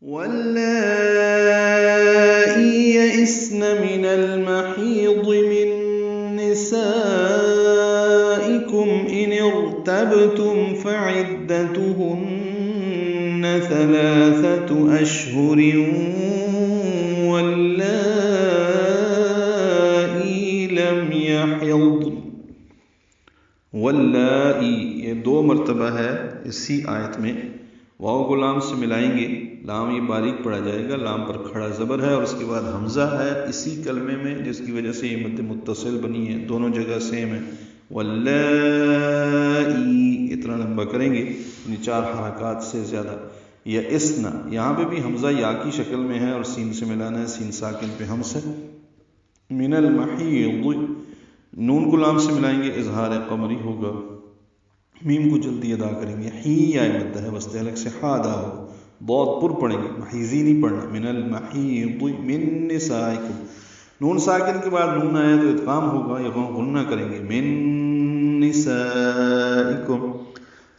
واللائي يئسن من المحيض من نسائكم إن ارتبتم فعدتهن 3 أشهر واللائي لم يحضن. واللائي یہ 2 مرتبہ ہے اسی آیت میں. واو کو لام سے ملائیں گے، لام یہ باریک پڑھا جائے گا، لام پر کھڑا زبر ہے اور اس کے بعد حمزہ ہے اسی کلمے میں، جس کی وجہ سے یہ مد متصل بنی ہے. دونوں جگہ سیم ہے. واللائی اتنا لمبا کریں گے، یعنی 4 حرکات سے زیادہ. یا اسنا یہاں پہ بھی حمزہ یا کی شکل میں ہے اور سین سے ملانا ہے، سین ساکن پہ ہم سے. من المحیض نون کو لام سے ملائیں گے، اظہار قمری ہوگا. میم کو جلدی ادا کریں گے. ہی یا مد ہے وسط حلق سے ہا ادا ہوگا. بہت پر پڑھیں گے، محیزی نہیں پڑھنا. من المحیض من نسائکم. نون ساکن کے بعد نون آیا تو ادغام ہوگا، یہ غنہ کریں گے. من نسائکم.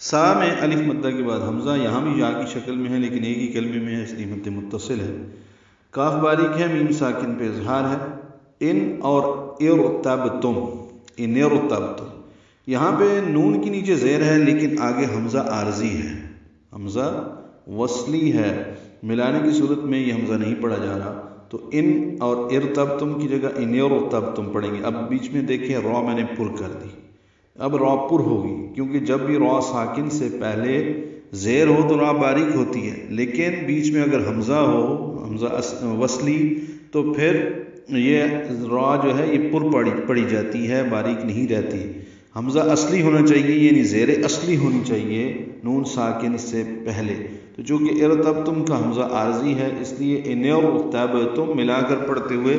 سا میں الف مدہ کے بعد حمزہ، یہاں بھی یا کی شکل میں ہے لیکن ایک ہی کلمے میں ہے، اس لیے مد متصل ہے. کاف باریک ہے، میم ساکن پہ اظہار ہے. ان اور ارتبتم، ان ارتبتم. یہاں پہ نون کی نیچے زیر ہے لیکن آگے حمزہ عارضی ہے، حمزہ وصلی ہے. ملانے کی صورت میں یہ حمزہ نہیں پڑھا جا رہا، تو ان اور ارتبتم کی جگہ ان ارتبتم پڑھیں گے. اب بیچ میں دیکھیں را میں نے پر کر دی، اب را پر ہوگی، کیونکہ جب بھی را ساکن سے پہلے زیر ہو تو را باریک ہوتی ہے، لیکن بیچ میں اگر حمزہ ہو، حمزہ وصلی، تو پھر یہ را جو ہے یہ پر پڑی جاتی ہے، باریک نہیں رہتی. حمزہ اصلی ہونا چاہیے، یعنی زیر اصلی ہونی چاہیے نون ساکن سے پہلے. تو چونکہ ارتبتم کا حمزہ عارضی ہے، اس لیے ان ارتبتم ملا کر پڑھتے ہوئے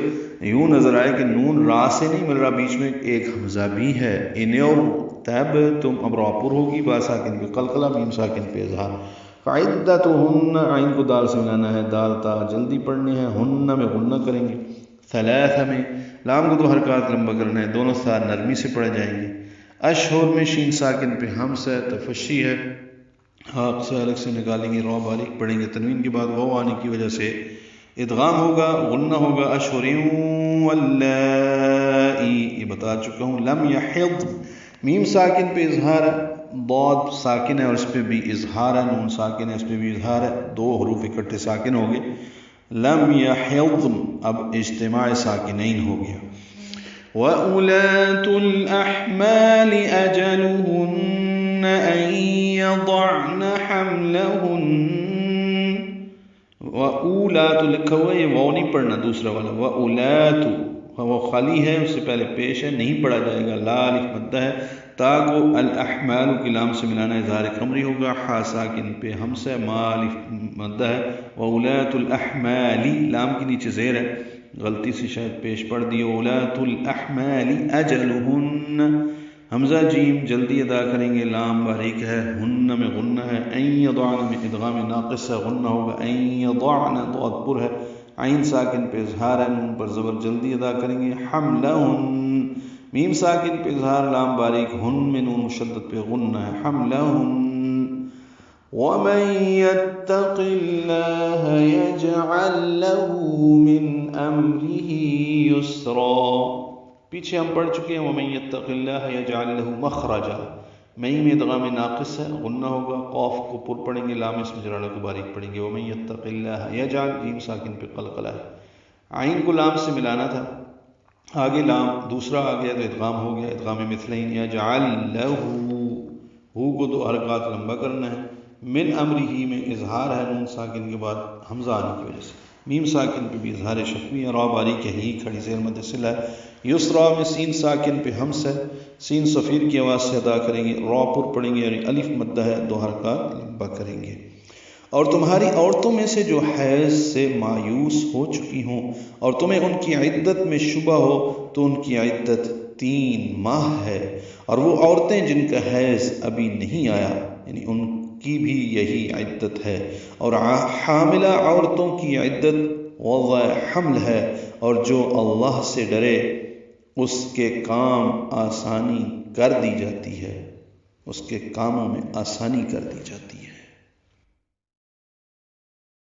یوں نظر آئے کہ نون را سے نہیں مل رہا، بیچ میں ایک حمزہ بھی ہے. ان ارتبتم اب را پر ہوگی، با ساکن پہ قلقلہ، میم ساکن پہ اظہار. فعدتہن عین کو دال سے ملانا ہے، دال تا جلدی پڑھنی ہے. ہن میں غنہ کریں گے. ثلاثہ میں لام کو 2 حرکات لمبا کرنا ہے، دونوں ساتھ نرمی سے پڑھ جائیں گے. اشہر میں شین ساکن پہ ہمس ہے، تفشی ہے، ہاتھ سے الگ سے نکالیں گے، را باریک پڑھیں گے. تنوین کے بعد واو آنے کی وجہ سے ادغام ہوگا، غنہ ہوگا. اشہر واللائی یہ بتا چکا ہوں. لم یحض میم ساکن پہ اظہار ہے، ضاد ساکن ہے اور اس پہ بھی اظہار ہے، نون ساکن ہے اس پہ بھی اظہار ہے، 2 حروف اکٹھے ساکن ہو گئے. لم یحض اب اجتماع ساکنین ہو گیا. وَأُولَاتُ الْأَحْمَالِ أَجَلُهُنَّ أَن يَضَعْنَ حَمْلَهُنَّ. وَأُولَاتُ لکھا ہوا ہے، یہ واو نہیں پڑھنا دوسرا والا. وَأُولَاتُ وہ خالی ہے، اس سے پہلے پیش ہے، نہیں پڑھا جائے گا. لا الف مدہ ہے، تا کو الاحمال کی لام سے ملانا ہے، اظہار قمری ہوگا. حا ساکن پہ ہمس ہے، ما الف مدہ ہے. وَأُولَاتُ الْأَحْمَالِ لام کی نیچے زیر ہے، غلطی سے شاید پیش پڑھ دی. اولات الاحمال اجلہن حمزہ جیم جلدی ادا کریں گے، لام باریک ہے، ہن میں غنہ ہے. این یضعن میں ادغام ناقص ہے، غنہ ہوگا. این یضعن ضاد پر ہے، عین ساکن پہ اظہار ہے، نون پر زبر جلدی ادا کریں گے. حملہن میم ساکن پہ اظہار، لام باریک، ہن میں نون مشدد پہ غنہ ہے. حملہن. وَمَن يَتَّقِ اللَّهَ يَجْعَل لَّهُ مِنْ أَمْرِهِ يُسْرًا. پیچھے ہم پڑھ چکے ہیں وَمَن يَتَّقِ اللَّهَ يَجْعَل لَّهُ مَخْرَجًا. میم ادغام ناقص ہے، غنہ ہوگا. قاف کو پر پڑھیں گے، لام اسم جرالہ کو باریک پڑھیں گے. وَمَن يَتَّقِ اللَّهَ يَجْعَل جیم ساکن پہ قلقلہ ہے. عین کو لام سے ملانا تھا، آگے لام دوسرا آ گیا تو ادغام ہو گیا، ادغام مثلین. يَجْعَل لَّهُ ہو کو 2 حرکات لمبا کرنا ہے. من امرہی میں اظہار ہے، نون ساکن کے بعد حمزہ آنے کی وجہ سے. میم ساکن پہ بھی اظہار شفوی ہے، را باریک ہے، ہی کھڑی زیر مد صلہ ہے. یسرا میں سین ساکن پہ ہمس ہے، سین صفیر کی آواز سے ادا کریں گے، را پر پڑھیں گے، الف مدہ ہے، 2 حرکات لمبا کریں گے. اور تمہاری عورتوں میں سے جو حیض سے مایوس ہو چکی ہوں اور تمہیں ان کی عدت میں شبہ ہو تو ان کی عدت 3 ماہ ہے. اور وہ عورتیں جن کا حیض ابھی نہیں آیا، یعنی ان کی بھی یہی عدت ہے. اور حاملہ عورتوں کی عدت وضع حمل ہے، اور جو اللہ سے ڈرے اس کے کام آسانی کر دی جاتی ہے، اس کے کاموں میں آسانی کر دی جاتی ہے.